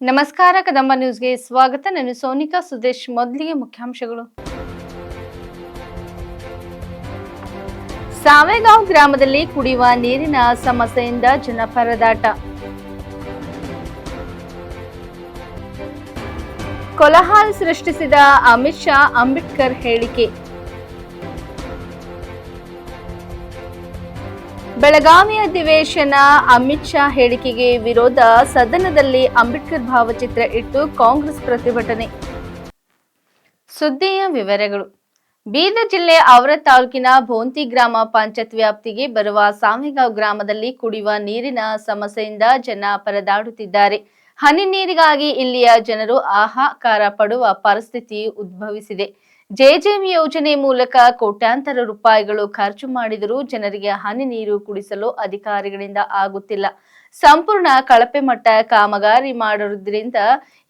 ನಮಸ್ಕಾರ ಕದಂಬ ನ್ಯೂಸ್ಗೆ ಸ್ವಾಗತ. ನಾನು ಸೋನಿಕಾ ಸುದೇಶ್. ಮೊದಲಿಗೆ ಮುಖ್ಯಾಂಶಗಳು. ಸಾವೇಗಾಂವ್ ಗ್ರಾಮದಲ್ಲಿ ಕುಡಿಯುವ ನೀರಿನ ಸಮಸ್ಯೆಯಿಂದ ಜನ ಪರದಾಟ. ಕೋಲಾಹಲ ಸೃಷ್ಟಿಸಿದ ಅಮಿತ್ ಶಾ ಅಂಬೇಡ್ಕರ್ ಹೇಳಿಕೆ. ಬೆಳಗಾವಿ ಅಧಿವೇಶನ ಅಮಿತ್ ಶಾ ಹೇಳಿಕೆಗೆ ವಿರೋಧ. ಸದನದಲ್ಲಿ ಅಂಬೇಡ್ಕರ್ ಭಾವಚಿತ್ರ ಇಟ್ಟು ಕಾಂಗ್ರೆಸ್ ಪ್ರತಿಭಟನೆ. ಸುದ್ದಿಯ ವಿವರಗಳು. ಬೀದರ್ ಜಿಲ್ಲೆ ಔರಾದ ತಾಲೂಕಿನ ಭೋಂತಿ ಗ್ರಾಮ ಪಂಚಾಯತ್ ವ್ಯಾಪ್ತಿಗೆ ಬರುವ ಸಾವೇಗಾಂವ್ ಗ್ರಾಮದಲ್ಲಿ ಕುಡಿಯುವ ನೀರಿನ ಸಮಸ್ಯೆಯಿಂದ ಜನ ಪರದಾಡುತ್ತಿದ್ದಾರೆ. ಹನಿ ನೀರಿಗಾಗಿ ಇಲ್ಲಿಯ ಜನರು ಹಾಹಾಕಾರ ಪಡುವ ಪರಿಸ್ಥಿತಿ ಉದ್ಭವಿಸಿದೆ. ಜೆಜೆಎಂ ಯೋಜನೆ ಮೂಲಕ ಕೋಟ್ಯಾಂತರ ರೂಪಾಯಿಗಳು ಖರ್ಚು ಮಾಡಿದರೂ ಜನರಿಗೆ ಹನಿ ನೀರು ಕುಡಿಸಲು ಅಧಿಕಾರಿಗಳಿಂದ ಆಗುತ್ತಿಲ್ಲ. ಸಂಪೂರ್ಣ ಕಳಪೆ ಮಟ್ಟ ಕಾಮಗಾರಿ ಮಾಡುವುದರಿಂದ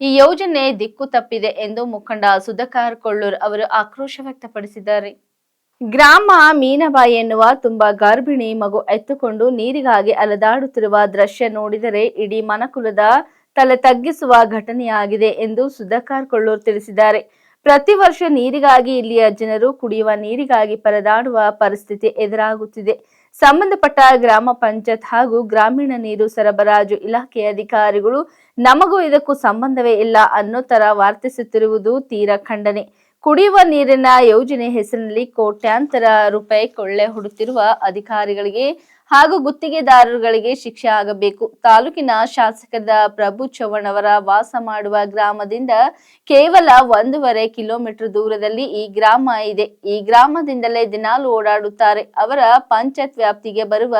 ಈ ಯೋಜನೆ ದಿಕ್ಕು ತಪ್ಪಿದೆ ಎಂದು ಮುಖಂಡ ಸುಧಾಕರ್ ಕೊಳ್ಳೂರ್ ಅವರು ಆಕ್ರೋಶ ವ್ಯಕ್ತಪಡಿಸಿದ್ದಾರೆ. ಗ್ರಾಮ ಮೀನಬಾಯಿ ಎನ್ನುವ ತುಂಬಾ ಗರ್ಭಿಣಿ ಮಗು ಎತ್ತುಕೊಂಡು ನೀರಿಗಾಗಿ ಅಲೆದಾಡುತ್ತಿರುವ ದೃಶ್ಯ ನೋಡಿದರೆ ಇಡೀ ಮನುಕುಲದ ತಲೆ ತಗ್ಗಿಸುವ ಘಟನೆಯಾಗಿದೆ ಎಂದು ಸುಧಾಕರ್ ಕೊಳ್ಳೂರ್ ತಿಳಿಸಿದ್ದಾರೆ. ಪ್ರತಿ ವರ್ಷ ನೀರಿಗಾಗಿ ಇಲ್ಲಿಯ ಜನರು ಕುಡಿಯುವ ನೀರಿಗಾಗಿ ಪರದಾಡುವ ಪರಿಸ್ಥಿತಿ ಎದುರಾಗುತ್ತಿದೆ. ಸಂಬಂಧಪಟ್ಟ ಗ್ರಾಮ ಪಂಚಾಯತ್ ಹಾಗೂ ಗ್ರಾಮೀಣ ನೀರು ಸರಬರಾಜು ಇಲಾಖೆಯ ಅಧಿಕಾರಿಗಳು ನಮಗೂ ಇದಕ್ಕೂ ಸಂಬಂಧವೇ ಇಲ್ಲ ಅನ್ನೋ ತರ ವರ್ತಿಸುತ್ತಿರುವುದು ತೀರಾ ಖಂಡನೆ. ಕುಡಿಯುವ ನೀರಿನ ಯೋಜನೆ ಹೆಸರಿನಲ್ಲಿ ಕೋಟ್ಯಾಂತರ ರೂಪಾಯಿ ಕೊಳ್ಳೆ ಹೊಡುತ್ತಿರುವ ಅಧಿಕಾರಿಗಳಿಗೆ ಹಾಗೂ ಗುತ್ತಿಗೆದಾರರುಗಳಿಗೆ ಶಿಕ್ಷೆ ಆಗಬೇಕು. ತಾಲೂಕಿನ ಶಾಸಕರಾದ ಪ್ರಭು ಚವ್ಹಾಣ್ ಅವರ ವಾಸ ಮಾಡುವ ಗ್ರಾಮದಿಂದ ಕೇವಲ 1.5 ಕಿಲೋಮೀಟರ್ ದೂರದಲ್ಲಿ ಈ ಗ್ರಾಮ ಇದೆ. ಈ ಗ್ರಾಮದಿಂದಲೇ ದಿನಾಲು ಓಡಾಡುತ್ತಾರೆ. ಅವರ ಪಂಚಾಯತ್ ವ್ಯಾಪ್ತಿಗೆ ಬರುವ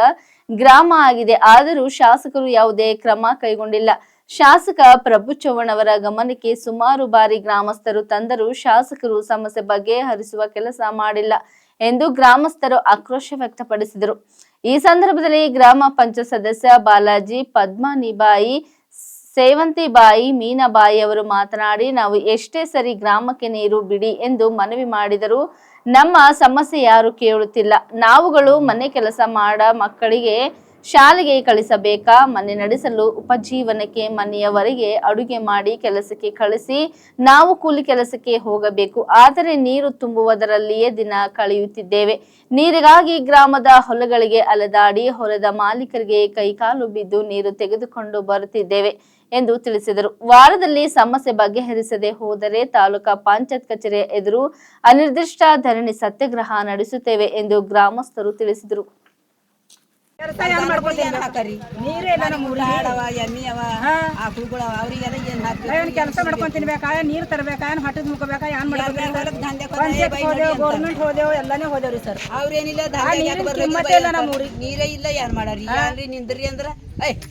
ಗ್ರಾಮ ಆಗಿದೆ. ಆದರೂ ಶಾಸಕರು ಯಾವುದೇ ಕ್ರಮ ಕೈಗೊಂಡಿಲ್ಲ. ಶಾಸಕ ಪ್ರಭು ಚವ್ಹಾಣ್ ಅವರ ಗಮನಕ್ಕೆ ಸುಮಾರು ಬಾರಿ ಗ್ರಾಮಸ್ಥರು ತಂದರೂ ಶಾಸಕರು ಸಮಸ್ಯೆ ಬಗ್ಗೆ ಹರಿಸುವ ಕೆಲಸ ಮಾಡಿಲ್ಲ ಎಂದು ಗ್ರಾಮಸ್ಥರು ಆಕ್ರೋಶ ವ್ಯಕ್ತಪಡಿಸಿದರು. ಈ ಸಂದರ್ಭದಲ್ಲಿ ಗ್ರಾಮ ಪಂಚಾಯತ್ ಸದಸ್ಯ ಬಾಲಾಜಿ, ಪದ್ಮನಿಬಾಯಿ, ಸೇವಂತಿಬಾಯಿ, ಮೀನಾಬಾಯಿ ಅವರು ಮಾತನಾಡಿ, ನಾವು ಎಷ್ಟೇ ಸರಿ ಗ್ರಾಮಕ್ಕೆ ನೀರು ಬಿಡಿ ಎಂದು ಮನವಿ ಮಾಡಿದರೂ ನಮ್ಮ ಸಮಸ್ಯೆ ಯಾರು ಕೇಳುತ್ತಿಲ್ಲ. ನಾವುಗಳು ಮನೆ ಕೆಲಸ ಮಾಡ ಮಕ್ಕಳಿಗೆ ಶಾಲೆಗೆ ಕಳಿಸಬೇಕಾ, ಮನೆ ನಡೆಸಲು ಉಪಜೀವನಕ್ಕೆ ಮನೆಯವರಿಗೆ ಅಡುಗೆ ಮಾಡಿ ಕೆಲಸಕ್ಕೆ ಕಳಿಸಿ ನಾವು ಕೂಲಿ ಕೆಲಸಕ್ಕೆ ಹೋಗಬೇಕು. ಆದರೆ ನೀರು ತುಂಬುವುದರಲ್ಲಿಯೇ ದಿನ ಕಳೆಯುತ್ತಿದ್ದೇವೆ. ನೀರಿಗಾಗಿ ಗ್ರಾಮದ ಹೊಲಗಳಿಗೆ ಅಲೆದಾಡಿ ಹೊಲದ ಮಾಲೀಕರಿಗೆ ಕೈಕಾಲು ಬಿದ್ದು ನೀರು ತೆಗೆದುಕೊಂಡು ಬರುತ್ತಿದ್ದೇವೆ ಎಂದು ತಿಳಿಸಿದರು. ವಾರದಲ್ಲಿ ಸಮಸ್ಯೆ ಬಗೆಹರಿಸದೆ ಹೋದರೆ ತಾಲೂಕಾ ಪಂಚಾಯತ್ ಕಚೇರಿ ಎದುರು ಅನಿರ್ದಿಷ್ಟ ಧರಣಿ ಸತ್ಯಾಗ್ರಹ ನಡೆಸುತ್ತೇವೆ ಎಂದು ಗ್ರಾಮಸ್ಥರು ತಿಳಿಸಿದರು. ಕೆಲಸ ಮಾಡ್ಕೊಂಡ್ ತಿನ್ಬೇಕಾ, ನೀರ್ ತರಬೇಕಾ, ಹೊಟ್ಟೆದ್ ಮುಖಬೇಕಾ, ಏನ್ ಗೌರ್ಮೆಂಟ್ ಹೋದೆವು, ಎಲ್ಲಾನೇ ಹೋದೇವ್ರಿ ಸರ್. ಅವ್ರೇನಿಲ್ಲ ನೀರೇ ಇಲ್ಲ, ಏನ್ ಮಾಡಾರಿ ನಿಂದ್ರಿ ಅಂದ್ರ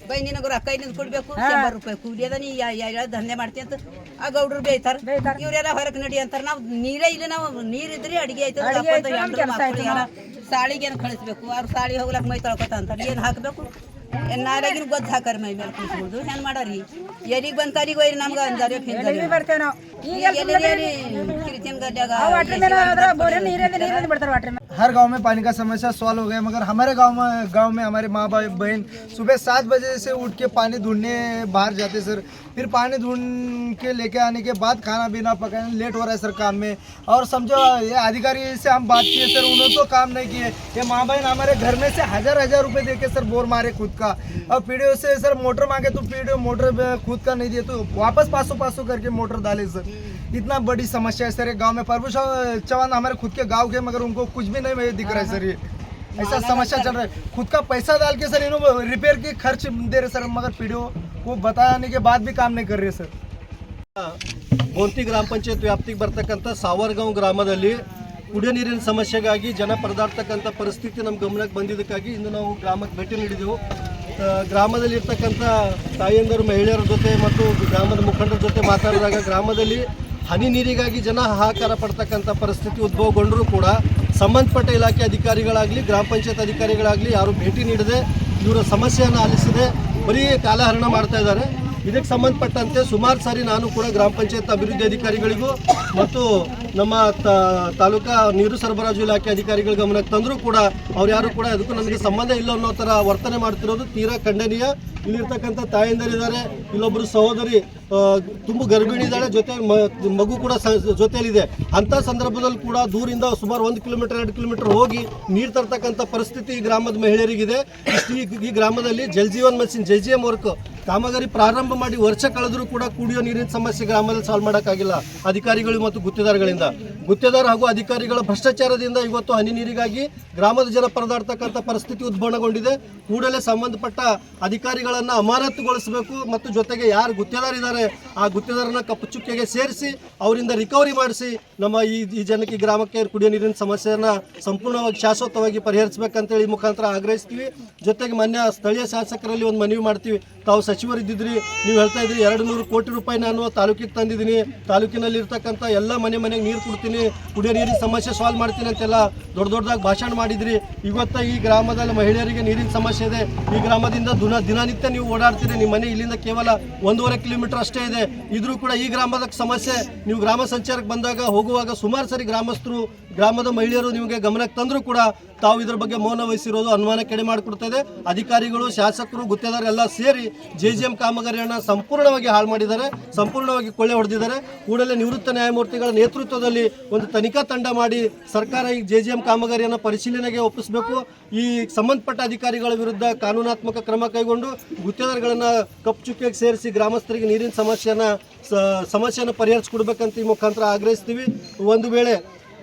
ಬೈ ನಿನಗ ರೊಕ್ಕ ಇಲ್ಲಿಂದ ಕೊಡ್ಬೇಕು, 100 ರೂಪಾಯಿ ಕೂಲಿ ಅದ, ನೀ ದಂಧೆ ಮಾಡ್ತಿ ಅಂತ ಆ ಗೌಡ್ರು ಬೇಯ್ತಾರ. ಇವ್ರೆಲ್ಲ ಹೊರಕ್ ನಡಿ ಅಂತಾರ. ನಾವ್ ನೀರೇ ಇಲ್ಲ, ನಾವು ನೀರಿದ್ರಿ ಅಡಿಗೆ ಆಯ್ತದ. ಸಾಳಿಗೆ ಏನ್ ಕಳಿಸ್ಬೇಕು, ಅವ್ರ ಸಾಳಿ ಹೋಗ್ಲಕ್ ಮೈ ತೊಳ್ಕೊತ ಅಂತಾರ. ಏನ್ ಹಾಕ್ಬೇಕು, ನಾಳೆಗಿನ ಗೊದ್ದು ಹಾಕಾರ ಮೈ ಮೇಲೆ ಕುಂತ್ಕೊಂಡು ಏನ್ ಮಾಡಾರಿ. ಎಲ್ಲಿಗೆ ಬಂದ್ ಕಾಲಿಗೆ ಹೋಯ್ರಿ ನಮ್ಗ ಅಂದಾರೆ ಬರ್ತೇವೆ ನಾವು. हर गांव में पानी का समस्या सॉल्व हो गया, मगर हमारे गांव में हमारे माँ बहन सुबह 7 बजे से उठ के पानी ढूंढने बाहर जाते सर. फिर पानी ढूंढ के लेके आने के बाद खाना पीना पकाने लेट हो रहा है सर काम में. और समझो ये अधिकारी से हम बात किए सर, उन्होंने तो काम नहीं किए. ये माँ बहन हमारे घर में से हजार रुपए दे के सर बोर मारे खुद का. और पीडीओ से सर मोटर मांगे तो पीडीओ मोटर खुद का नहीं दिए तो वापस 500 करके मोटर डाले सर. इतना बड़ी समस्या है सर ये गांव में. प्रभु चव्हाण हमारे खुद के गांव के, मगर उनको कुछ भी नहीं दिख रहा है सर. ये ऐसा समस्या चल रहा है. खुद का पैसा डाल के सर इन्होंने रिपेयर की खर्च दे रहे सर, मगर पीडीओ को बताने के बाद भी काम नहीं कर रहे सर. ಭೋಂತಿ ಗ್ರಾಮ ಪಂಚಾಯತ್ ವ್ಯಾಪ್ತಿಗೆ ಬರ್ತಕ್ಕಂಥ ಸಾವರ್ಗಾಂವ್ ಗ್ರಾಮದಲ್ಲಿ ಕುಡಿಯೋ ನೀರಿನ ಸಮಸ್ಯೆಗಾಗಿ ಜನ ಪರದಾಡ್ತಕ್ಕಂಥ ಪರಿಸ್ಥಿತಿ ನಮ್ಮ ಗಮನಕ್ಕೆ ಬಂದಿದ್ದಕ್ಕಾಗಿ ಇಂದು ನಾವು ಗ್ರಾಮಕ್ಕೆ ಭೇಟಿ ನೀಡಿದೆವು. ಗ್ರಾಮದಲ್ಲಿ ಇರ್ತಕ್ಕಂಥ ತಾಯಿಯಂದರು, ಮಹಿಳೆಯರ ಜೊತೆ ಮತ್ತು ಗ್ರಾಮದ ಮುಖಂಡರ ಜೊತೆ ಮಾತಾಡಿದಾಗ ಗ್ರಾಮದಲ್ಲಿ ಹನಿ ನೀರಿಗಾಗಿ ಜನ ಹಾಹಾಕಾರ ಪಡ್ತಕ್ಕಂಥ ಪರಿಸ್ಥಿತಿ ಉದ್ಭವಗೊಂಡರೂ ಕೂಡ ಸಂಬಂಧಪಟ್ಟ ಇಲಾಖೆ ಅಧಿಕಾರಿಗಳಾಗಲಿ ಗ್ರಾಮ ಪಂಚಾಯತ್ ಅಧಿಕಾರಿಗಳಾಗಲಿ ಯಾರು ಭೇಟಿ ನೀಡದೆ ಇವರ ಸಮಸ್ಯೆಯನ್ನು ಆಲಿಸದೆ ಬರೀ ಕಾಲಹರಣ ಮಾಡ್ತಾ ಇದ್ದಾರೆ. ಇದಕ್ಕೆ ಸಂಬಂಧಪಟ್ಟಂತೆ ಸುಮಾರು ಸಾರಿ ನಾನು ಕೂಡ ಗ್ರಾಮ ಪಂಚಾಯತ್ ಅಭಿವೃದ್ಧಿ ಅಧಿಕಾರಿಗಳಿಗೂ ಮತ್ತು ನಮ್ಮ ತಾಲೂಕಾ ನೀರು ಸರಬರಾಜು ಇಲಾಖೆ ಅಧಿಕಾರಿಗಳ ಗಮನಕ್ಕೆ ತಂದರೂ ಕೂಡ ಅವ್ರು ಯಾರು ಕೂಡ ಅದಕ್ಕೂ ನಮಗೆ ಸಂಬಂಧ ಇಲ್ಲ ಅನ್ನೋ ಥರ ವರ್ತನೆ ಮಾಡ್ತಿರೋದು ತೀರಾ ಖಂಡನೀಯ. ಇಲ್ಲಿರ್ತಕ್ಕಂಥ ತಾಯಂದರಿದ್ದಾರೆ, ಇಲ್ಲೊಬ್ಬರು ಸಹೋದರಿ ತುಂಬ ಗರ್ಭಿಣಿ ಇದ್ದಾಳೆ, ಜೊತೆ ಮಗು ಕೂಡ ಜೊತೆಯಲ್ಲಿದೆ. ಅಂಥ ಸಂದರ್ಭದಲ್ಲಿ ಕೂಡ ದೂರಿಂದ ಸುಮಾರು 1 ಕಿಲೋಮೀಟರ್ 2 ಕಿಲೋಮೀಟರ್ ಹೋಗಿ ನೀರು ತರ್ತಕ್ಕಂಥ ಪರಿಸ್ಥಿತಿ ಈ ಗ್ರಾಮದ ಮಹಿಳೆಯರಿಗಿದೆ. ಈ ಗ್ರಾಮದಲ್ಲಿ ಜಲಜೀವನ್ ಮಿಷನ್ JGM ವರ್ಕ್ ಕಾಮಗಾರಿ ಪ್ರಾರಂಭ ಮಾಡಿ ವರ್ಷ ಕಳೆದರೂ ಕೂಡ ಕುಡಿಯೋ ನೀರಿನ ಸಮಸ್ಯೆ ಗ್ರಾಮದಲ್ಲಿ ಸಾಲ್ವ್ ಮಾಡೋಕ್ಕಾಗಿಲ್ಲ ಅಧಿಕಾರಿಗಳು ಮತ್ತು ಗುತ್ತೇದಾರಗಳಿಂದ. ಗುತ್ತೇದಾರ ಹಾಗೂ ಅಧಿಕಾರಿಗಳ ಭ್ರಷ್ಟಾಚಾರದಿಂದ ಇವತ್ತು ಹನಿ ನೀರಿಗಾಗಿ ಗ್ರಾಮದ ಜನ ಪರದಾಡ್ತಕ್ಕಂಥ ಪರಿಸ್ಥಿತಿ ಉದ್ಭವಗೊಂಡಿದೆ. ಕೂಡಲೇ ಸಂಬಂಧಪಟ್ಟ ಅಧಿಕಾರಿಗಳನ್ನು ಅಮಾನತುಗೊಳಿಸಬೇಕು ಮತ್ತು ಜೊತೆಗೆ ಯಾರು ಗುತ್ತೇದಾರ ಇದ್ದಾರೆ ಆ ಗುತ್ತೇದಾರನ ಕಪ್ಪು ಚುಕ್ಕೆಗೆ ಸೇರಿಸಿ ಅವರಿಂದ ರಿಕವರಿ ಮಾಡಿಸಿ ನಮ್ಮ ಈ ಜನಕ್ಕೆ, ಈ ಗ್ರಾಮಕ್ಕೆ ಕುಡಿಯೋ ನೀರಿನ ಸಮಸ್ಯೆಯನ್ನು ಸಂಪೂರ್ಣವಾಗಿ ಶಾಶ್ವತವಾಗಿ ಪರಿಹರಿಸಬೇಕಂತೇಳಿ ಮುಖಾಂತರ ಆಗ್ರಹಿಸ್ತೀವಿ. ಜೊತೆಗೆ ಮಾನ್ಯ ಸ್ಥಳೀಯ ಶಾಸಕರಲ್ಲಿ ಒಂದು ಮನವಿ ಮಾಡ್ತೀವಿ. ತಾವು ಸಚಿವರಿದ್ದಿದ್ರಿ, ನೀವು ಹೇಳ್ತಾ ಇದ್ರಿ 200 ಕೋಟಿ ರೂಪಾಯಿ ನಾನು ತಾಲೂಕಿಗೆ ತಂದಿದ್ದೀನಿ, ತಾಲೂಕಿನಲ್ಲಿ ಇರ್ತಕ್ಕಂಥ ಎಲ್ಲ ಮನೆಗೆ ನೀರು ಕೊಡ್ತೀನಿ, ಕುಡಿಯೋ ನೀರಿನ ಸಮಸ್ಯೆ ಸಾಲ್ವ್ ಮಾಡ್ತೀನಿ ಅಂತೆಲ್ಲ ದೊಡ್ಡದಾಗಿ ಭಾಷಣ ಮಾಡಿದ್ರಿ. ಇವತ್ತು ಈ ಗ್ರಾಮದಲ್ಲಿ ಮಹಿಳೆಯರಿಗೆ ನೀರಿನ ಸಮಸ್ಯೆ ಇದೆ. ಈ ಗ್ರಾಮದಿಂದ ದಿನನಿತ್ಯ ನೀವು ಓಡಾಡ್ತೀರಿ. ನಿಮ್ಮ ಮನೆ ಇಲ್ಲಿಂದ ಕೇವಲ 1.5 ಕಿಲೋಮೀಟರ್ ಅಷ್ಟೇ ಇದೆ. ಇದ್ರೂ ಕೂಡ ಈ ಗ್ರಾಮದ ಸಮಸ್ಯೆ ನೀವು ಗ್ರಾಮ ಸಂಚಾರಕ್ಕೆ ಬಂದಾಗ ಹೋಗುವಾಗ ಸುಮಾರು ಸರಿ ಗ್ರಾಮಸ್ಥರು, ಗ್ರಾಮದ ಮಹಿಳೆಯರು ನಿಮಗೆ ಗಮನಕ್ಕೆ ತಂದರೂ ಕೂಡ ತಾವು ಇದರ ಬಗ್ಗೆ ಮೌನ ವಹಿಸಿರೋದು ಅನುಮಾನ ಕೆಡೆ ಮಾಡಿಕೊಡ್ತಾ. ಅಧಿಕಾರಿಗಳು, ಶಾಸಕರು, ಗುತ್ತೇದಾರ ಎಲ್ಲ ಸೇರಿ JGM ಕಾಮಗಾರಿಯನ್ನು ಸಂಪೂರ್ಣವಾಗಿ ಹಾಳು ಮಾಡಿದ್ದಾರೆ, ಸಂಪೂರ್ಣವಾಗಿ ಕೊಳ್ಳೆ ಹೊಡೆದಿದ್ದಾರೆ. ಕೂಡಲೇ ನಿವೃತ್ತ ನ್ಯಾಯಮೂರ್ತಿಗಳ ನೇತೃತ್ವದಲ್ಲಿ ಒಂದು ತನಿಖಾ ತಂಡ ಮಾಡಿ ಸರ್ಕಾರ ಈ JGM ಕಾಮಗಾರಿಯನ್ನು ಪರಿಶೀಲನೆಗೆ ಒಪ್ಪಿಸಬೇಕು. ಈ ಸಂಬಂಧಪಟ್ಟ ಅಧಿಕಾರಿಗಳ ವಿರುದ್ಧ ಕಾನೂನಾತ್ಮಕ ಕ್ರಮ ಕೈಗೊಂಡು ಗುತ್ತೇದಾರಗಳನ್ನು ಕಪ್ಪು ಚುಕ್ಕೆಗೆ ಸೇರಿಸಿ ಗ್ರಾಮಸ್ಥರಿಗೆ ನೀರಿನ ಸಮಸ್ಯೆಯನ್ನು ಪರಿಹರಿಸಿಕೊಡ್ಬೇಕಂತ ಈ ಮುಖಾಂತರ ಆಗ್ರಹಿಸ್ತೀವಿ. ಒಂದು ವೇಳೆ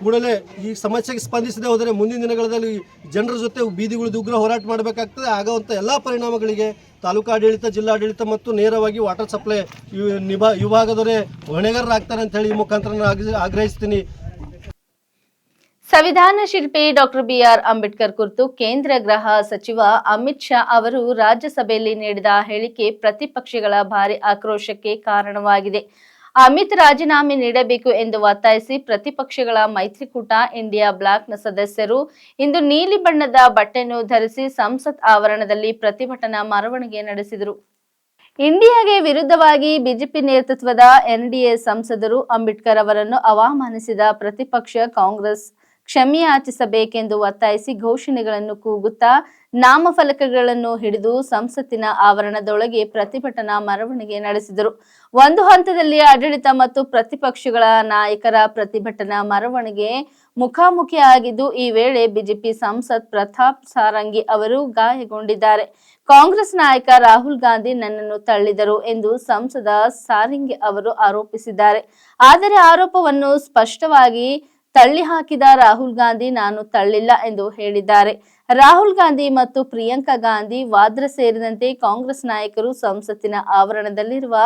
ಕೂಡಲೇ ಈ ಸಮಸ್ಯೆಗೆ ಸ್ಪಂದಿಸದೆ ಹೋದರೆ ಮುಂದಿನ ದಿನಗಳಲ್ಲಿ ಜನರ ಜೊತೆ ಬೀದಿಗಳು ಉಗ್ರ ಹೋರಾಟ ಮಾಡಬೇಕಾಗ್ತದೆ. ಆಗುವಂಥ ಎಲ್ಲ ಪರಿಣಾಮಗಳಿಗೆ ತಾಲೂಕಾಡಳಿತ, ಜಿಲ್ಲಾಡಳಿತ ಮತ್ತು ನೇರವಾಗಿ ವಾಟರ್ ಸಪ್ಲೈ ವಿಭಾಗದವರೇ ಹೊಣೆಗಾರರಾಗ್ತಾರೆ ಅಂತ ಹೇಳಿ ಈ ಮುಖಾಂತರ ನಾನು ಆಗ್ರಹಿಸ್ತೀನಿ. ಸಂವಿಧಾನ ಶಿಲ್ಪಿ ಡಾಕ್ಟರ್ BR ಅಂಬೇಡ್ಕರ್ ಕುರಿತು ಕೇಂದ್ರ ಗೃಹ ಸಚಿವ ಅಮಿತ್ ಶಾ ಅವರು ರಾಜ್ಯಸಭೆಯಲ್ಲಿ ನೀಡಿದ ಹೇಳಿಕೆ ಪ್ರತಿಪಕ್ಷಗಳ ಭಾರಿ ಆಕ್ರೋಶಕ್ಕೆ ಕಾರಣವಾಗಿದೆ. ಅಮಿತ್ ರಾಜೀನಾಮೆ ನೀಡಬೇಕು ಎಂದು ಒತ್ತಾಯಿಸಿ ಪ್ರತಿಪಕ್ಷಗಳ ಮೈತ್ರಿಕೂಟ ಇಂಡಿಯಾ ಬ್ಲಾಕ್ನ ಸದಸ್ಯರು ಇಂದು ನೀಲಿ ಬಣ್ಣದ ಬಟ್ಟೆಯನ್ನು ಧರಿಸಿ ಸಂಸತ್ ಆವರಣದಲ್ಲಿ ಪ್ರತಿಭಟನಾ ಮೆರವಣಿಗೆ ನಡೆಸಿದರು. ಇಂಡಿಯಾಗೆ ವಿರುದ್ಧವಾಗಿ ಬಿಜೆಪಿ ನೇತೃತ್ವದ NDA ಸಂಸದರು ಅಂಬೇಡ್ಕರ್ ಅವರನ್ನು ಅವಮಾನಿಸಿದ ಪ್ರತಿಪಕ್ಷ ಕಾಂಗ್ರೆಸ್ ಕ್ಷಮೆಯಾಚಿಸಬೇಕೆಂದು ಒತ್ತಾಯಿಸಿ ಘೋಷಣೆಗಳನ್ನು ಕೂಗುತ್ತಾ ನಾಮಫಲಕಗಳನ್ನು ಹಿಡಿದು ಸಂಸತ್ತಿನ ಆವರಣದೊಳಗೆ ಪ್ರತಿಭಟನಾ ಮೆರವಣಿಗೆ ನಡೆಸಿದರು. ಒಂದು ಹಂತದಲ್ಲಿ ಆಡಳಿತ ಮತ್ತು ಪ್ರತಿಪಕ್ಷಗಳ ನಾಯಕರ ಪ್ರತಿಭಟನಾ ಮೆರವಣಿಗೆ ಮುಖಾಮುಖಿಯಾಗಿದ್ದು, ಈ ವೇಳೆ ಬಿಜೆಪಿ ಸಂಸದ್ ಪ್ರತಾಪ್ ಸಾರಂಗಿ ಅವರು ಗಾಯಗೊಂಡಿದ್ದಾರೆ. ಕಾಂಗ್ರೆಸ್ ನಾಯಕ ರಾಹುಲ್ ಗಾಂಧಿ ನನ್ನನ್ನು ತಳ್ಳಿದರು ಎಂದು ಸಂಸದ ಸಾರಂಗಿ ಅವರು ಆರೋಪಿಸಿದ್ದಾರೆ. ಆದರೆ ಆರೋಪವನ್ನು ಸ್ಪಷ್ಟವಾಗಿ ತಳ್ಳಿ ಹಾಕಿದ ರಾಹುಲ್ ಗಾಂಧಿ ನಾನು ತಳ್ಳಿಲ್ಲ ಎಂದು ಹೇಳಿದ್ದಾರೆ. ರಾಹುಲ್ ಗಾಂಧಿ ಮತ್ತು ಪ್ರಿಯಾಂಕಾ ಗಾಂಧಿ ವಾದ್ರಾ ಸೇರಿದಂತೆ ಕಾಂಗ್ರೆಸ್ ನಾಯಕರು ಸಂಸತ್ತಿನ ಆವರಣದಲ್ಲಿರುವ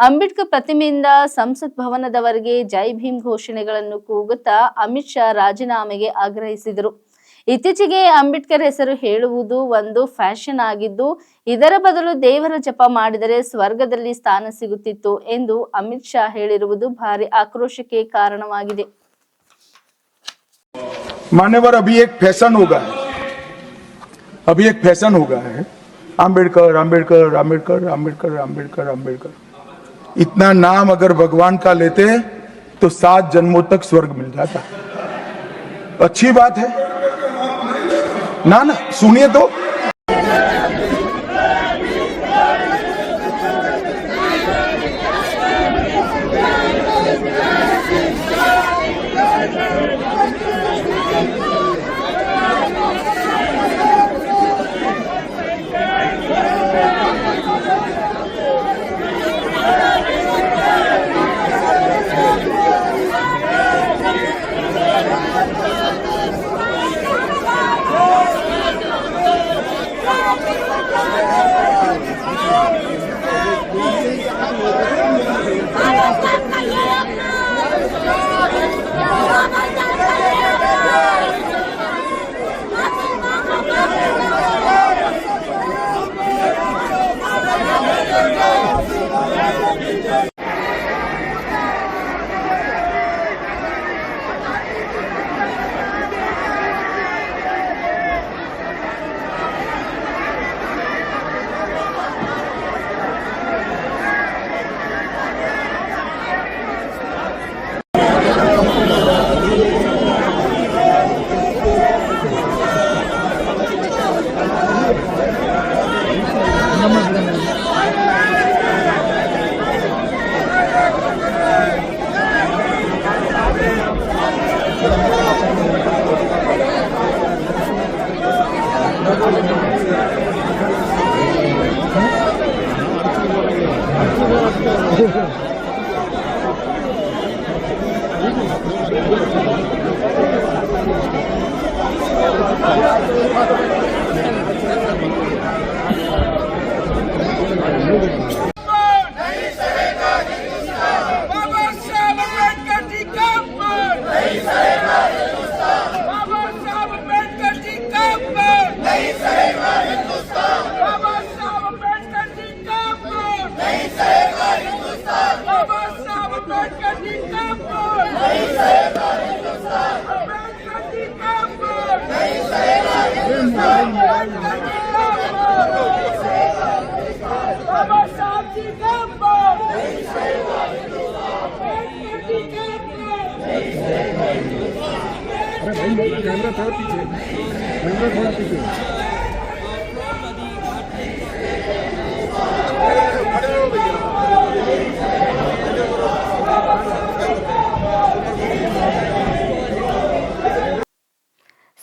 ಅಂಬೇಡ್ಕರ್ ಪ್ರತಿಮೆಯಿಂದ ಸಂಸತ್ ಭವನದವರೆಗೆ ಜೈ ಭೀಮ್ ಘೋಷಣೆಗಳನ್ನು ಕೂಗುತ್ತಾ ಅಮಿತ್ ಶಾ ರಾಜೀನಾಮೆಗೆ ಆಗ್ರಹಿಸಿದರು. ಇತ್ತೀಚೆಗೆ ಅಂಬೇಡ್ಕರ್ ಹೆಸರು ಹೇಳುವುದು ಒಂದು ಫ್ಯಾಷನ್ ಆಗಿದ್ದು, ಇದರ ಬದಲು ದೇವರ ಜಪ ಮಾಡಿದರೆ ಸ್ವರ್ಗದಲ್ಲಿ ಸ್ಥಾನ ಸಿಗುತ್ತಿತ್ತು ಎಂದು ಅಮಿತ್ ಶಾ ಹೇಳಿರುವುದು ಭಾರಿ ಆಕ್ರೋಶಕ್ಕೆ ಕಾರಣವಾಗಿದೆ. मान्यवर अभी एक फैशन हो गया है अंबेडकर अंबेडकर अंबेडकर अंबेडकर अंबेडकर अंबेडकर। इतना नाम अगर भगवान का लेते तो 7 जन्मों तक स्वर्ग मिल जाता। अच्छी बात है ना सुनिए तो।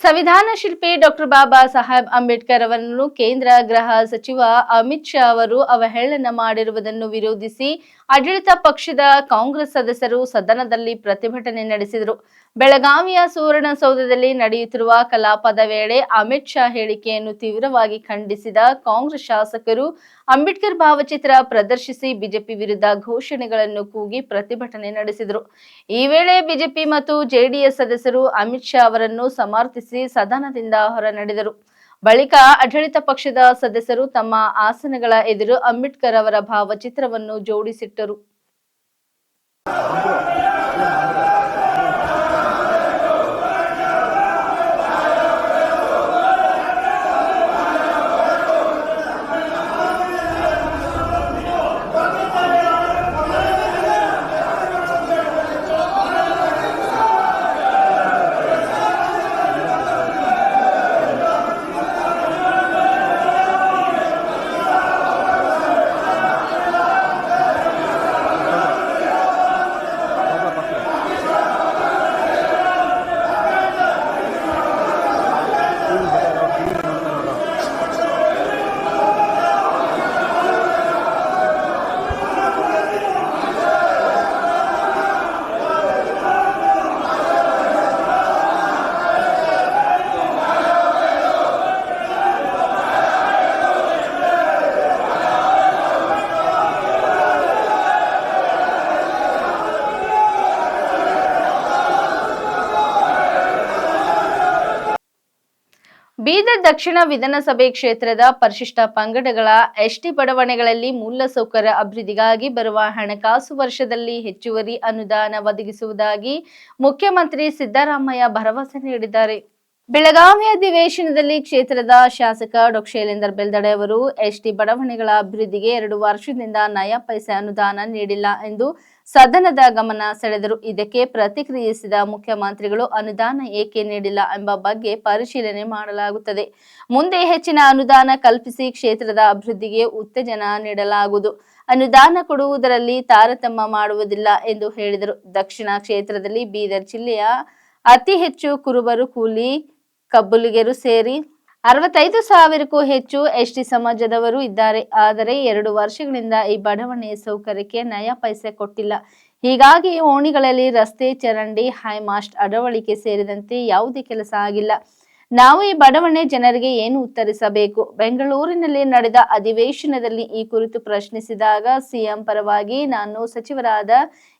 ಸಂವಿಧಾನ ಶಿಲ್ಪಿ ಡಾಕ್ಟರ್ ಬಾಬಾ ಸಾಹೇಬ್ ಅಂಬೇಡ್ಕರ್ ಅವರನ್ನು ಕೇಂದ್ರ ಗೃಹ ಸಚಿವ ಅಮಿತ್ ಶಾ ಅವರು ಅವಹೇಳನ ಮಾಡಿರುವುದನ್ನು ವಿರೋಧಿಸಿ ಆಡಳಿತ ಪಕ್ಷದ ಕಾಂಗ್ರೆಸ್ ಸದಸ್ಯರು ಸದನದಲ್ಲಿ ಪ್ರತಿಭಟನೆ ನಡೆಸಿದರು. ಬೆಳಗಾವಿಯ ಸುವರ್ಣಸೌಧದಲ್ಲಿ ನಡೆಯುತ್ತಿರುವ ಕಲಾಪದ ವೇಳೆ ಅಮಿತ್ ಶಾ ಹೇಳಿಕೆಯನ್ನು ತೀವ್ರವಾಗಿ ಖಂಡಿಸಿದ ಕಾಂಗ್ರೆಸ್ ಶಾಸಕರು ಅಂಬೇಡ್ಕರ್ ಭಾವಚಿತ್ರ ಪ್ರದರ್ಶಿಸಿ ಬಿಜೆಪಿ ವಿರುದ್ಧ ಘೋಷಣೆಗಳನ್ನು ಕೂಗಿ ಪ್ರತಿಭಟನೆ ನಡೆಸಿದರು. ಈ ವೇಳೆ ಬಿಜೆಪಿ ಮತ್ತು ಜೆಡಿಎಸ್ ಸದಸ್ಯರು ಅಮಿತ್ ಶಾ ಅವರನ್ನು ಸಮರ್ಥಿಸಿ ಸದನದಿಂದ ಹೊರ ನಡೆದರು. ಬಳಿಕ ಆಡಳಿತ ಪಕ್ಷದ ಸದಸ್ಯರು ತಮ್ಮ ಆಸನಗಳ ಎದುರು ಅಂಬೇಡ್ಕರ್ ಅವರ ಭಾವಚಿತ್ರವನ್ನು ಜೋಡಿಸಿಟ್ಟರು. ಬೀದರ್ ದಕ್ಷಿಣ ವಿಧಾನಸಭೆ ಕ್ಷೇತ್ರದ ಪರಿಶಿಷ್ಟ ಪಂಗಡಗಳ ಎಸ್ಟಿ ಬಡಾವಣೆಗಳಲ್ಲಿ ಮೂಲಸೌಕರ್ಯ ಅಭಿವೃದ್ಧಿಗಾಗಿ ಬರುವ ಹಣಕಾಸು ವರ್ಷದಲ್ಲಿ ಹೆಚ್ಚುವರಿ ಅನುದಾನ ಒದಗಿಸುವುದಾಗಿ ಮುಖ್ಯಮಂತ್ರಿ ಸಿದ್ದರಾಮಯ್ಯ ಭರವಸೆ ನೀಡಿದ್ದಾರೆ. ಬೆಳಗಾವಿ ಅಧಿವೇಶನದಲ್ಲಿ ಕ್ಷೇತ್ರದ ಶಾಸಕ ಡಾ ಶೈಲೇಂದ್ರ ಬೆಲ್ದಡೆ ಅವರು ಎಸ್ಟಿ ಬಡಾವಣೆಗಳ ಅಭಿವೃದ್ಧಿಗೆ 2 ವರ್ಷದಿಂದ ನಯಾ ಪೈಸೆ ಅನುದಾನ ನೀಡಿಲ್ಲ ಎಂದು ಸದನದ ಗಮನ ಸೆಳೆದರು. ಇದಕ್ಕೆ ಪ್ರತಿಕ್ರಿಯಿಸಿದ ಮುಖ್ಯಮಂತ್ರಿಗಳು ಅನುದಾನ ಏಕೆ ನೀಡಿಲ್ಲ ಎಂಬ ಬಗ್ಗೆ ಪರಿಶೀಲನೆ ಮಾಡಲಾಗುತ್ತದೆ. ಮುಂದೆ ಹೆಚ್ಚಿನ ಅನುದಾನ ಕಲ್ಪಿಸಿ ಕ್ಷೇತ್ರದ ಅಭಿವೃದ್ಧಿಗೆ ಉತ್ತೇಜನ ನೀಡಲಾಗುವುದು. ಅನುದಾನ ಕೊಡುವುದರಲ್ಲಿ ತಾರತಮ್ಯ ಮಾಡುವುದಿಲ್ಲ ಎಂದು ಹೇಳಿದರು. ದಕ್ಷಿಣ ಕ್ಷೇತ್ರದಲ್ಲಿ ಬೀದರ್ ಜಿಲ್ಲೆಯ ಅತಿ ಹೆಚ್ಚು ಕುರುಬರು, ಕೂಲಿ, ಕಬ್ಬುಲಿಗರು ಸೇರಿ 65,000ಕ್ಕೂ ಹೆಚ್ಚು ಎಸ್ಟಿ ಸಮಾಜದವರು ಇದ್ದಾರೆ. ಆದರೆ 2 ವರ್ಷಗಳಿಂದ ಈ ಬಡಾವಣೆ ಸೌಕರ್ಯಕ್ಕೆ ನಯಾ ಪೈಸೆ ಕೊಟ್ಟಿಲ್ಲ. ಹೀಗಾಗಿ ಓಣಿಗಳಲ್ಲಿ ರಸ್ತೆ, ಚರಂಡಿ, ಹೈಮಾಸ್ಟ್ ಅಳವಡಿಕೆ ಸೇರಿದಂತೆ ಯಾವುದೇ ಕೆಲಸ ಆಗಿಲ್ಲ. ನಾವು ಈ ಬಡಾವಣೆ ಜನರಿಗೆ ಏನು ಉತ್ತರಿಸಬೇಕು? ಬೆಂಗಳೂರಿನಲ್ಲಿ ನಡೆದ ಅಧಿವೇಶನದಲ್ಲಿ ಈ ಕುರಿತು ಪ್ರಶ್ನಿಸಿದಾಗ ಸಿಎಂ ಪರವಾಗಿ ನಾನು ಸಚಿವರಾದ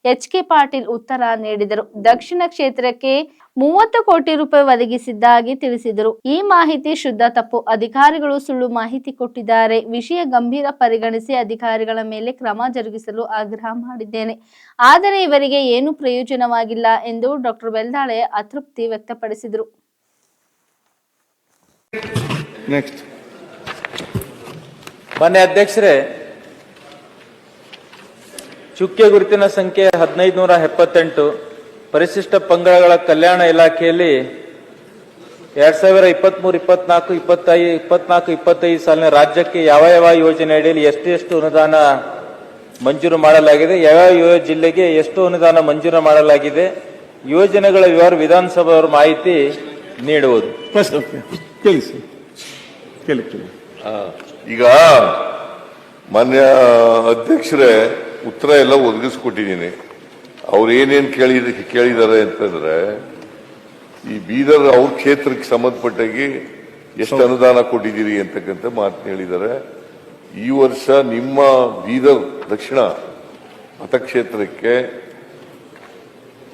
ಎಚ್.ಕೆ. ಪಾಟೀಲ್ ಉತ್ತರ ನೀಡಿದರು. ದಕ್ಷಿಣ ಕ್ಷೇತ್ರಕ್ಕೆ 30 ಕೋಟಿ ರೂಪಾಯಿ ಒದಗಿಸಿದ್ದಾಗಿ ತಿಳಿಸಿದರು. ಈ ಮಾಹಿತಿ ಶುದ್ಧ ತಪ್ಪು. ಅಧಿಕಾರಿಗಳು ಸುಳ್ಳು ಮಾಹಿತಿ ಕೊಟ್ಟಿದ್ದಾರೆ. ವಿಷಯ ಗಂಭೀರ ಪರಿಗಣಿಸಿ ಅಧಿಕಾರಿಗಳ ಮೇಲೆ ಕ್ರಮ ಜರುಗಿಸಲು ಆಗ್ರಹ ಮಾಡಿದ್ದೇನೆ. ಆದರೆ ಇವರಿಗೆ ಏನು ಪ್ರಯೋಜನವಾಗಿಲ್ಲ ಎಂದು ಡಾ ಬೆಲ್ದಾಳೆ ಅತೃಪ್ತಿ ವ್ಯಕ್ತಪಡಿಸಿದರು. ನೆಕ್ಸ್ಟ್ ಮಾನ್ಯ ಅಧ್ಯಕ್ಷರೇ, ಚುಕ್ಕೆ ಗುರುತಿನ ಸಂಖ್ಯೆ 1578 ಪರಿಶಿಷ್ಟ ಪಂಗಡಗಳ ಕಲ್ಯಾಣ ಇಲಾಖೆಯಲ್ಲಿ 2023-24 ಸಾಲಿನ ರಾಜ್ಯಕ್ಕೆ ಯಾವ ಯೋಜನೆ ಅಡಿಯಲ್ಲಿ ಎಷ್ಟು ಅನುದಾನ ಮಂಜೂರು ಮಾಡಲಾಗಿದೆ, ಯಾವ ಜಿಲ್ಲೆಗೆ ಎಷ್ಟು ಅನುದಾನ ಮಂಜೂರು ಮಾಡಲಾಗಿದೆ, ಯೋಜನೆಗಳ ವಿವರ ವಿಧಾನಸಭೆಯವರು ಮಾಹಿತಿ ನೀಡುವುದು. ಈಗ ಮಾನ್ಯ ಅಧ್ಯಕ್ಷರೇ, ಉತ್ತರ ಎಲ್ಲ ಒದಗಿಸ್ಕೊಟ್ಟಿದ್ದೀನಿ. ಅವ್ರು ಏನೇನು ಕೇಳಿದ್ದಾರೆ ಅಂತಂದ್ರೆ, ಈ ಬೀದರ್ ಅವ್ರ ಕ್ಷೇತ್ರಕ್ಕೆ ಸಂಬಂಧಪಟ್ಟಾಗಿ ಎಷ್ಟು ಅನುದಾನ ಕೊಟ್ಟಿದ್ದೀರಿ ಅಂತಕ್ಕಂಥ ಮಾತನ್ನ ಹೇಳಿದ್ದಾರೆ. ಈ ವರ್ಷ ನಿಮ್ಮ ಬೀದರ್ ದಕ್ಷಿಣ ಮತಕ್ಷೇತ್ರಕ್ಕೆ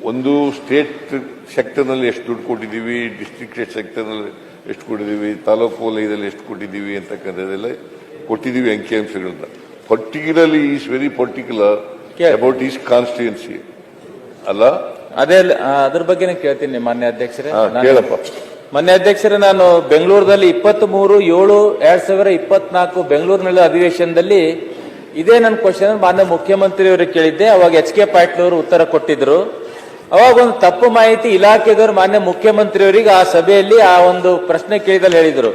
ಒಂದು ಸ್ಟೇಟ್ ಸೆಕ್ಟರ್ನಲ್ಲಿ ಎಷ್ಟು ದುಡ್ಡು ಕೊಟ್ಟಿದ್ದೀವಿ, ಡಿಸ್ಟ್ರಿಕ್ಟ್ ಸೆಕ್ಟರ್ನಲ್ಲಿ ಎಷ್ಟು ಕೊಟ್ಟಿದ್ದೀವಿ, ತಾಲೂಕು ವಲಯದಲ್ಲಿ ಎಷ್ಟು ಕೊಟ್ಟಿದ್ದೀವಿ ಅಂತಕ್ಕಂಥದ್ದೆಲ್ಲ ಕೊಟ್ಟಿದ್ದೀವಿ ಅಂಕಿಅಂಶಗಳನ್ನ. Particularly is very particular about is constituency ಅಲ್ಲ. ಅದೇ ಅದ್ರ ಬಗ್ಗೆನೇ ಕೇಳ್ತೀನಿ ಮಾನ್ಯ ಅಧ್ಯಕ್ಷರೇ. ಕೇಳಪ್ಪ. ಮೊನ್ನೆ ಅಧ್ಯಕ್ಷರೇ, ನಾನು ಬೆಂಗಳೂರಿನಲ್ಲಿ 23/7/2024 ಬೆಂಗಳೂರಿನಲ್ಲಿ ಅಧಿವೇಶನದಲ್ಲಿ ಇದೇ ನನ್ನ ಕ್ವಶನ್ ಮಾನ್ಯ ಮುಖ್ಯಮಂತ್ರಿಯವರಿಗೆ ಕೇಳಿದ್ದೆ. ಅವಾಗ HK ಪಾಟೀಲ್ ಅವರು ಉತ್ತರ ಕೊಟ್ಟಿದ್ರು. ಅವಾಗ ಒಂದು ತಪ್ಪು ಮಾಹಿತಿ ಇಲಾಖೆದವರು ಮಾನ್ಯ ಮುಖ್ಯಮಂತ್ರಿಯವರಿಗೆ ಆ ಸಭೆಯಲ್ಲಿ ಆ ಒಂದು ಪ್ರಶ್ನೆ ಕೇಳಿದಲ್ಲಿ ಹೇಳಿದ್ರು,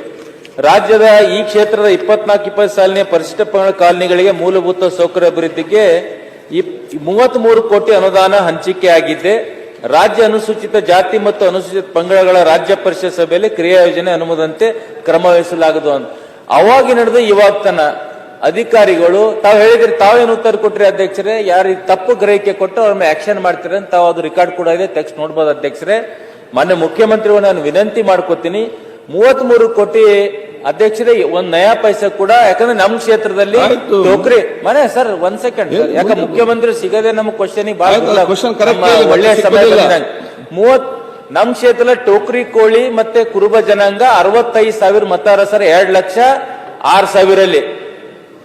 ರಾಜ್ಯದ ಈ ಕ್ಷೇತ್ರದ 24-20 ಸಾಲಿನ ಪರಿಶಿಷ್ಟ ಪಂಗಡ ಕಾಲನಿಗಳಿಗೆ ಮೂಲಭೂತ ಸೌಕರ್ಯ ಅಭಿವೃದ್ಧಿಗೆ 33 ಕೋಟಿ ಅನುದಾನ ಹಂಚಿಕೆ ಆಗಿದ್ದೆ. ರಾಜ್ಯ ಅನುಸೂಚಿತ ಜಾತಿ ಮತ್ತು ಅನುಸೂಚಿತ ಪಂಗಡಗಳ ರಾಜ್ಯ ಪರಿಷತ್ ಸಭೆಯಲ್ಲಿ ಕ್ರಿಯಾ ಯೋಜನೆ ಅನುಮೋದಂತೆ ಕ್ರಮ ವಹಿಸಲಾಗದು ಅಂತ ಅವಾಗ ನಡೆದು ಇವಾಗ ತನ ಅಧಿಕಾರಿಗಳು ತಾವು ಹೇಳಿದ್ರಿ, ತಾವೇನು ಉತ್ತರ ಕೊಟ್ರಿ ಅಧ್ಯಕ್ಷರೇ, ಯಾರು ತಪ್ಪು ಗ್ರಹಿಕೆ ಕೊಟ್ಟು ಅವ್ರ ಮೇಲೆ ಆಕ್ಷನ್ ಮಾಡ್ತಾರೆ ಅಂತ ತಾವು ಅದು ರೆಕಾರ್ಡ್ ಕೂಡ ಇದೆ, ಟೆಕ್ಸ್ಟ್ ನೋಡ್ಬೋದು ಅಧ್ಯಕ್ಷರೇ. ಮಾನ್ಯ ಮುಖ್ಯಮಂತ್ರಿಗಳು ನಾನು ವಿನಂತಿ ಮಾಡ್ಕೋತೀನಿ, 33 ಕೋಟಿ ಅಧ್ಯಕ್ಷರೇ ಒಂದ್ ನಯಾ ಪೈಸೆ ಕೂಡ, ಯಾಕಂದ್ರೆ ನಮ್ಮ ಕ್ಷೇತ್ರದಲ್ಲಿ ಟೋಕ್ರಿ ಮನೆ ಸರ್ 1 ಸೆಕೆಂಡ್, ಯಾಕ ಮುಖ್ಯಮಂತ್ರಿ ಸಿಗದೆ ನಮ್ಮ ಕ್ವಶನ್ ಒಳ್ಳೆ ಸಮಯದಲ್ಲಿ ನಮ್ಮ ಕ್ಷೇತ್ರದಲ್ಲಿ ಟೋಕ್ರಿ ಕೋಳಿ ಮತ್ತೆ ಕುರುಬ ಜನಾಂಗ 65,000 ಮತದಾರ ಸರ್, 2,06,000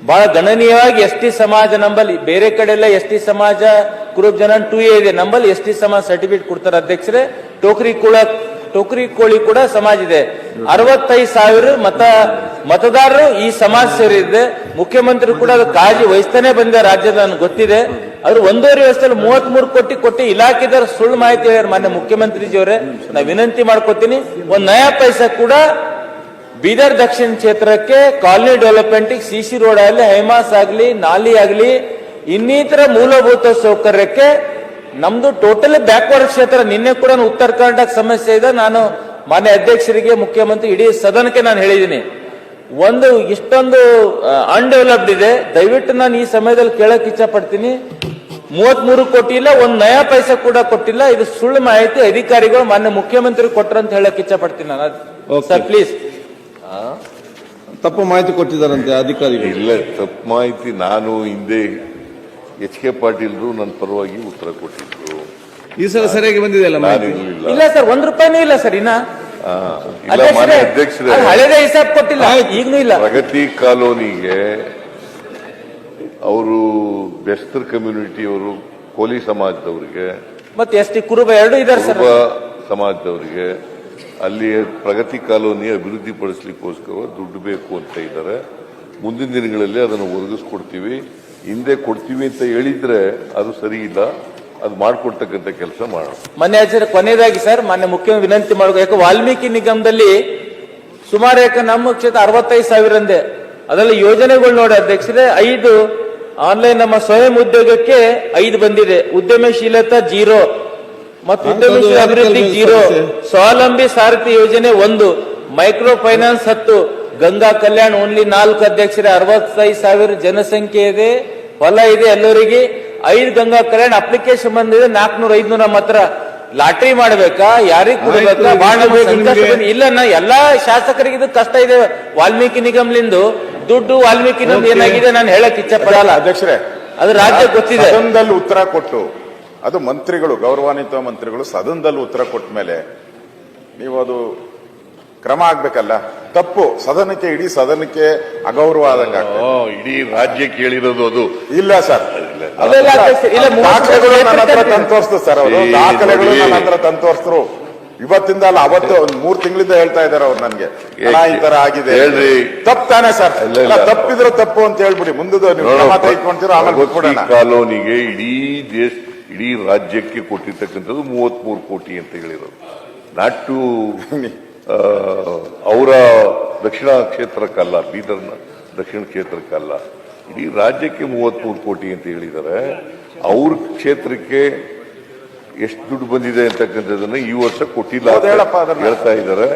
ಬಹಳ ಗಣನೀಯವಾಗಿ ST ಸಮಾಜ ನಂಬಲ್ಲಿ, ಬೇರೆ ಕಡೆ ಎಲ್ಲ ST ಸಮಾಜ ಕುರುಬ ಜನ 2A ಇದೆ, ನಂಬಲ್ಲಿ ST ಸಮಾಜ ಸರ್ಟಿಫಿಕೇಟ್ ಕೊಡ್ತಾರೆ ಅಧ್ಯಕ್ಷರೇ. ಟೋಕ್ರಿ ಕೋಳಿ ಕೂಡ ಸಮಾಜ ಇದೆ. 65,000 ಮತದಾರರು ಈ ಸಮಾಜ ಸೇರಿದೆ. ಮುಖ್ಯಮಂತ್ರಿ ಕೂಡ ಅದು ಕಾಳಜಿ ವಹಿಸ್ತಾನೆ ಬಂದ ರಾಜ್ಯದ ನನಗೆ ಗೊತ್ತಿದೆ. ಆದ್ರೆ 1.5 ವರ್ಷದಲ್ಲಿ 33 ಕೋಟಿ ಕೊಟ್ಟು ಇಲಾಖೆದವರು ಸುಳ್ಳು ಮಾಹಿತಿ ಹೇಳ್ಯಾರ ಮಾನ್ಯ ಮುಖ್ಯಮಂತ್ರಿಜಿಯವರೇ. ನಾ ವಿನಂತಿ ಮಾಡ್ಕೋತೀನಿ, ಒಂದ್ ನಯಾ ಪೈಸಾ ಕೂಡ ಬೀದರ್ ದಕ್ಷಿಣ ಕ್ಷೇತ್ರಕ್ಕೆ ಕಾಲನಿ ಡೆವಲಪ್ಮೆಂಟ್ CC ರೋಡ್ ಆಗಲಿ, ಹೈಮಾಸ್ ಆಗಲಿ, ನಾಲಿ ಆಗಲಿ, ಇನ್ನಿತರ ಮೂಲಭೂತ ಸೌಕರ್ಯಕ್ಕೆ ನಮ್ದು ಟೋಟಲಿ ಬ್ಯಾಕ್ವರ್ಡ್ ಕ್ಷೇತ್ರ. ನಿನ್ನೆ ಕೂಡ ಉತ್ತರ ಕರ್ನಾಟಕ ಸಮಸ್ಯೆ ಇದೆ. ನಾನು ಮಾನ್ಯ ಅಧ್ಯಕ್ಷರಿಗೆ, ಮುಖ್ಯಮಂತ್ರಿ, ಇಡೀ ಸದನಕ್ಕೆ ನಾನು ಹೇಳಿದ್ದೀನಿ, ಒಂದು ಇಷ್ಟೊಂದು ಅನ್ಡೆವಲಪ್ಡ್ ಇದೆ. ದಯವಿಟ್ಟು ನಾನು ಈ ಸಮಯದಲ್ಲಿ ಕೇಳಕ್ ಇಚ್ಛೆ ಪಡ್ತೀನಿ, 33 ಕೋಟಿ ಇಲ್ಲ, ಒಂದ್ ನಯಾ ಪೈಸಾ ಕೂಡ ಕೊಟ್ಟಿಲ್ಲ. ಇದು ಸುಳ್ಳು ಮಾಹಿತಿ ಅಧಿಕಾರಿಗಳು ಮಾನ್ಯ ಮುಖ್ಯಮಂತ್ರಿ ಕೊಟ್ರ ಅಂತ ಹೇಳಕ್ ಇಚ್ಛೆ ಪಡ್ತೀನಿ ನಾನು. Sir please. ತಪ್ಪು ಮಾಹಿತಿ ಕೊಟ್ಟಿದ್ದಾರಂತೆ ಅಧಿಕಾರಿಗಳು. ಇಲ್ಲ, ತಪ್ಪು ಮಾಹಿತಿ. ನಾನು ಹಿಂದೆ HK ಪಾಟೀಲ್ರು ನನ್ನ ಪರವಾಗಿ ಉತ್ತರ ಕೊಟ್ಟಿದ್ರು. ಈ ಸಲ ಸರಿಯಾಗಿ ಬಂದಿದೆಯಲ್ಲ ನಾನು ಮಾಹಿತಿ? ಇರಲಿಲ್ಲ. ಇಲ್ಲ ಸರ್, 1 ರೂಪಾಯಿನೂ ಇಲ್ಲ ಸರ್ ಇನ್ನ. ಮಾನ್ಯ ಅಧ್ಯಕ್ಷರೇ, ಹಳೆದೇ ಹಿಸಾಬ್ ಕೊಟ್ಟಿಲ್ಲ, ಈಗನೂ ಇಲ್ಲ. ಪ್ರಗತಿ ಕಾಲೋನಿಗೆ ಅವರು ಬೆಸ್ತರ್ ಕಮ್ಯುನಿಟಿಯವರು, ಕೋಲಿ ಸಮಾಜದವರಿಗೆ ಮತ್ತೆ ST ಕುರುಬ 2 ಇದಾರೆ ಸರ್. ಕುರುಬ ಸಮಾಜದವರಿಗೆ ಅಲ್ಲಿ ಪ್ರಗತಿ ಕಾಲೋನಿ ಅಭಿವೃದ್ಧಿ ಪಡಿಸಲಿಕ್ಕೋಸ್ಕರ ದುಡ್ಡು ಬೇಕು ಅಂತ ಇದ್ದಾರೆ. ಮುಂದಿನ ದಿನಗಳಲ್ಲಿ ಅದನ್ನು ಒದಗಿಸ್ಕೊಡ್ತೀವಿ. ಹಿಂದೆ ಕೊಡ್ತೀವಿ ಅಂತ ಹೇಳಿದ್ರೆ ಅದು ಸರಿ ಇಲ್ಲ, ಅದು ಮಾಡಿಕೊಡ್ತಕ್ಕಂಥ ಕೆಲಸ ಮಾಡೋಣ. ಮೊನ್ನೆ ಕೊನೆಯದಾಗಿ ಸರ್, ಮಾನ್ಯ ಮುಖ್ಯಮಂತ್ರಿ ವಿನಂತಿ ಮಾಡಬೇಕು. ಯಾಕೆ ವಾಲ್ಮೀಕಿ ನಿಗಮದಲ್ಲಿ ಸುಮಾರು ನಮ್ಮ ಕ್ಷೇತ್ರ 65,000 ಅಂದೆ. ಅದರಲ್ಲಿ ಯೋಜನೆಗಳು ನೋಡಿ ಅಧ್ಯಕ್ಷರೇ, 5 ಆನ್ಲೈನ್ ನಮ್ಮ ಸ್ವಯಂ ಉದ್ಯೋಗಕ್ಕೆ 5 ಬಂದಿದೆ, ಉದ್ಯಮಶೀಲತಾ 0 ಮತ್ತು ಉದ್ಯಮಶೀಲ ಅಭಿವೃದ್ಧಿ 0, ಸ್ವಾವಲಂಬಿ ಸಾರಥಿ ಯೋಜನೆ 1, ಮೈಕ್ರೋ ಫೈನಾನ್ಸ್ 10, ಗಂಗಾ ಕಲ್ಯಾಣ ಓನ್ಲಿ 4 ಅಧ್ಯಕ್ಷರೇ. 65,000 ಜನಸಂಖ್ಯೆ ಇದೆ, ಹೊಲ ಇದೆ ಎಲ್ಲರಿಗೆ. 5 ಗಂಗಾ ಕಲ್ಯಾಣ ಅಪ್ಲಿಕೇಶನ್ ಬಂದಿದೆ, 400-500 ನಮ್ಮ ಹತ್ರ. ಲಾಟ್ರಿ ಮಾಡ್ಬೇಕಾ, ಯಾರಿಗ್ ಕೊಡ್ಬೇಕಾ, ಬಹಳ ಇಲ್ಲ. ಎಲ್ಲಾ ಶಾಸಕರಿಗೆ ಇದು ಕಷ್ಟ ಇದೆ. ವಾಲ್ಮೀಕಿ ನಿಗಮ್ಲಿಂದು ದುಡ್ಡು ವಾಲ್ಮೀಕಿ ನಿಗಮ್ ಏನಾಗಿದೆ ನಾನು ಹೇಳಕ್ ಇಚ್ಛೆ ಪಡಲ್ಲ ಅಧ್ಯಕ್ಷರೇ. ಅದು ರಾಜ್ಯ ಗೊತ್ತಿದೆ. ಸದನದಲ್ಲಿ ಉತ್ತರ ಕೊಟ್ಟು, ಅದು ಮಂತ್ರಿಗಳು, ಗೌರವಾನ್ವಿತ ಮಂತ್ರಿಗಳು ಸದನದಲ್ಲಿ ಉತ್ತರ ಕೊಟ್ಟ ಮೇಲೆ ನೀವು ಅದು ಕ್ರಮ ಆಗ್ಬೇಕಲ್ಲ. ತಪ್ಪು ಸದನಕ್ಕೆ, ಇಡೀ ಸದನಕ್ಕೆ ಅಗೌರವ ಆದಂಗ. ಇಡೀ ರಾಜ್ಯ ಕೇಳಿರೋದು ಅದು. ಇಲ್ಲ ಸರ್, ಅದೆಲ್ಲ ದಾಖಲೆಗಳು ನನ್ನ ಹತ್ರ ತಂದು ತೋರಿಸ್ತು ಸರ್. ಅವರು ದಾಖಲೆಗಳು ನನ್ನ ಹತ್ರ ತಂದು ತೋರಿಸ್ತರು. ಇವತ್ತಿಂದ ಅಲ್ಲ, ಅವತ್ತು 3 ತಿಂಗಳಿಂದ ಹೇಳ್ತಾ ಇದಾರೆ ಅವ್ರು ನನ್ಗೆ, ಈ ತರ ಆಗಿದೆ ಹೇಳ್ರಿ. ತಪ್ಪು ತಾನೆ ಸರ್? ತಪ್ಪಿದ್ರೆ ತಪ್ಪು ಅಂತ ಹೇಳ್ಬಿಡಿ, ಮುಂದೆ ನೀವು ತೆಗೆದುಕೊಂತೀರೋ ಆಮೇಲೆ ಗೊತ್ತಿಬಿಡೋಣ. ಕಾಲೋನಿಗೆ ಇಡೀ ರಾಜ್ಯಕ್ಕೆ ಕೊಟ್ಟಿರ್ತಕ್ಕಂಥದ್ದು 33 ಕೋಟಿ ಅಂತ ಹೇಳಿರೋದು. ನಾಟ್ ಟು ಅವರ ದಕ್ಷಿಣ ಕ್ಷೇತ್ರಕ್ಕಲ್ಲ, ಬೀದರ್ನ ದಕ್ಷಿಣ ಕ್ಷೇತ್ರಕ್ಕಲ್ಲ, ಇಡೀ ರಾಜ್ಯಕ್ಕೆ 33 ಕೋಟಿ ಅಂತ ಹೇಳಿದ್ದಾರೆ. ಅವ್ರ ಕ್ಷೇತ್ರಕ್ಕೆ ಎಷ್ಟು ದುಡ್ಡು ಬಂದಿದೆ ಅಂತಕ್ಕಂಥದ್ದನ್ನ ಈ ವರ್ಷ ಕೊಟ್ಟಿಲ್ಲ ಹೇಳ್ತಾ ಇದ್ದಾರೆ.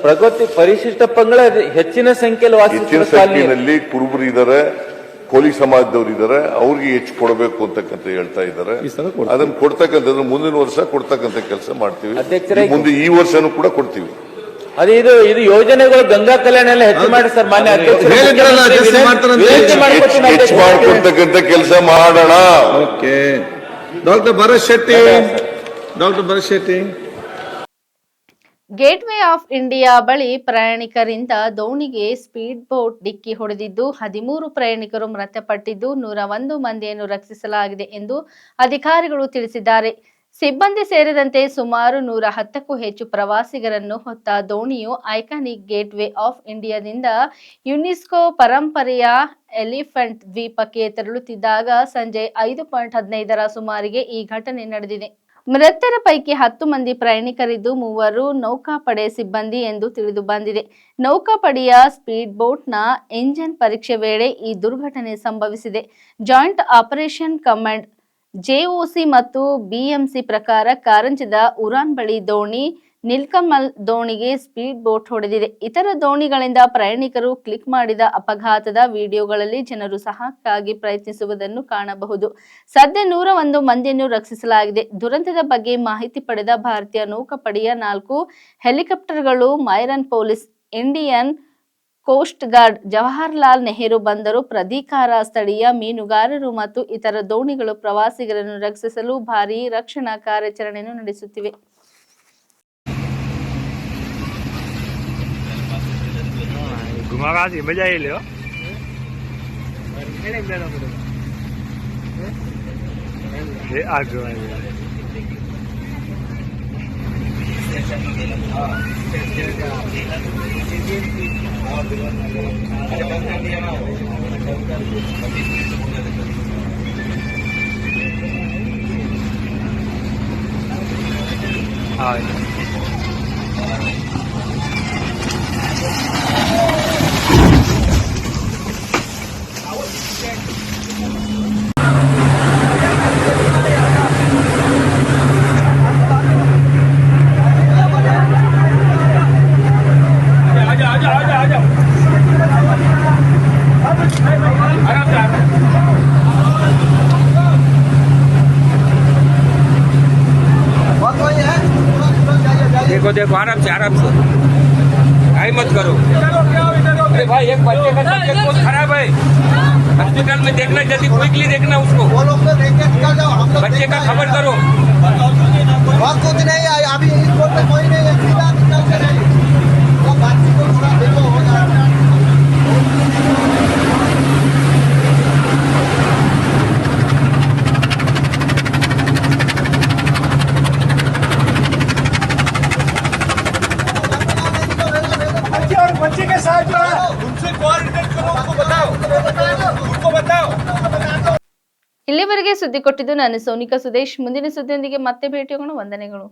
ಪ್ರಗತಿ ಪರಿಶಿಷ್ಟ ಪಂಗಡ ಹೆಚ್ಚಿನ ಸಂಖ್ಯೆಯಲ್ಲಿ ಕುರುಬರು ಇದ್ದಾರೆ, ಕೋಲಿ ಸಮಾಜದವರು ಇದ್ದಾರೆ, ಅವ್ರಿಗೆ ಹೆಚ್ಚು ಕೊಡಬೇಕು ಅಂತಕ್ಕಂಥ ಹೇಳ್ತಾ ಇದ್ದಾರೆ. ಅದನ್ನ ಕೊಡ್ತಕ್ಕಂಥದ್ದು ಮುಂದಿನ ವರ್ಷ ಕೊಡ್ತಕ್ಕಂಥ ಕೆಲಸ ಮಾಡ್ತೀವಿ. ಮುಂದೆ ಈ ವರ್ಷನೂ ಕೂಡ ಕೊಡ್ತೀವಿ. ಅದೇ ಇದು ಯೋಜನೆಗಳು ಗಂಗಾ ಕಲ್ಯಾಣ ಎಲ್ಲ ಹೆಚ್ಚು ಮಾಡಿ ಸರ್. ಮಾನ್ಯ ಹೆಚ್ಚು ಮಾಡಿಕೊಡ್ತಕ್ಕಂಥ ಕೆಲಸ ಮಾಡೋಣ. Doctor Bharat Shetty. Gateway of India ಬಳಿ ಪ್ರಯಾಣಿಕರಿಂದ ದೋಣಿಗೆ ಸ್ಪೀಡ್ ಬೋಟ್ ಡಿಕ್ಕಿ ಹೊಡೆದಿದ್ದು 13 ಪ್ರಯಾಣಿಕರು ಮೃತಪಟ್ಟಿದ್ದು 101 ಮಂದಿಯನ್ನು ರಕ್ಷಿಸಲಾಗಿದೆ ಎಂದು ಅಧಿಕಾರಿಗಳು ತಿಳಿಸಿದ್ದಾರೆ. ಸಿಬ್ಬಂದಿ ಸೇರಿದಂತೆ ಸುಮಾರು 110ಕ್ಕೂ ಹೆಚ್ಚು ಪ್ರವಾಸಿಗರನ್ನು ಹೊತ್ತ ದೋಣಿಯು ಐಕಾನಿಕ್ ಗೇಟ್ ವೇ ಆಫ್ ಇಂಡಿಯಾದಿಂದ ಯುನೆಸ್ಕೋ ಪರಂಪರೆಯ ಎಲಿಫೆಂಟ್ ದ್ವೀಪಕ್ಕೆ ತೆರಳುತ್ತಿದ್ದಾಗ ಸಂಜೆ 5:15 ಸುಮಾರಿಗೆ ಈ ಘಟನೆ ನಡೆದಿದೆ. ಮೃತರ ಪೈಕಿ 10 ಮಂದಿ ಪ್ರಯಾಣಿಕರಿದ್ದು 3 ನೌಕಾಪಡೆ ಸಿಬ್ಬಂದಿ ಎಂದು ತಿಳಿದು ಬಂದಿದೆ. ನೌಕಾಪಡೆಯ ಸ್ಪೀಡ್ ಬೋಟ್ನ ಎಂಜಿನ್ ಪರೀಕ್ಷೆ ವೇಳೆ ಈ ದುರ್ಘಟನೆ ಸಂಭವಿಸಿದೆ. ಜಾಯಿಂಟ್ ಆಪರೇಷನ್ ಕಮಾಂಡ್ ಜೆಒಸಿ ಮತ್ತು ಬಿಎಂಸಿ ಪ್ರಕಾರ ಕಾರಂಜದ ಉರಾನ್ ಬಳಿ ದೋಣಿ ನಿಲ್ಕಮಲ್ ದೋಣಿಗೆ ಸ್ಪೀಡ್ ಬೋಟ್ ಹೊಡೆದಿದೆ. ಇತರ ದೋಣಿಗಳಿಂದ ಪ್ರಯಾಣಿಕರು ಕ್ಲಿಕ್ ಮಾಡಿದ ಅಪಘಾತದ ವಿಡಿಯೋಗಳಲ್ಲಿ ಜನರು ಸಹಾಯಕ್ಕಾಗಿ ಪ್ರಯತ್ನಿಸುವುದನ್ನು ಕಾಣಬಹುದು. ಸದ್ಯ 101 ಮಂದಿಯನ್ನು ರಕ್ಷಿಸಲಾಗಿದೆ. ದುರಂತದ ಬಗ್ಗೆ ಮಾಹಿತಿ ಪಡೆದ ಭಾರತೀಯ ನೌಕಾಪಡೆಯ 4 ಹೆಲಿಕಾಪ್ಟರ್ಗಳು marine police, Indian Coast Guard, Jawaharlal Nehru ಬಂದರು ಪ್ರಾಧಿಕಾರ, ಸ್ಥಳೀಯ ಮೀನುಗಾರರು ಮತ್ತು ಇತರ ದೋಣಿಗಳು ಪ್ರವಾಸಿಗರನ್ನು ರಕ್ಷಿಸಲು ಭಾರೀ ರಕ್ಷಣಾ ಕಾರ್ಯಾಚರಣೆಯನ್ನು ನಡೆಸುತ್ತಿವೆ. देखो आराम से हाई मत करो। अरे भाई एक बच्चे का तबीयत बहुत खराब है, हॉस्पिटल में देखना, जल्दी क्विकली देखना उसको। बच्चे का खबर करो। कुछ नहीं है अभी इस रोड पे कोई नहीं है, सीधा निकल के नहीं तो बाकी को थोड़ा देखो हो जाएगा। बच्चे के साथ जो है उनसे कोऑर्डिनेट करो, उनको बताओ। ಇಲ್ಲಿವರೆಗೆ ಸುದ್ದಿ ಕೊಟ್ಟಿದ್ದು ನಾನು ಸೋನಿಕಾ ಸುದೇಶ್. ಮುಂದಿನ ಸುದ್ದಿಯೊಂದಿಗೆ ಮತ್ತೆ ಭೇಟಿಯಾಗೋಣ. ವಂದನೆಗಳು.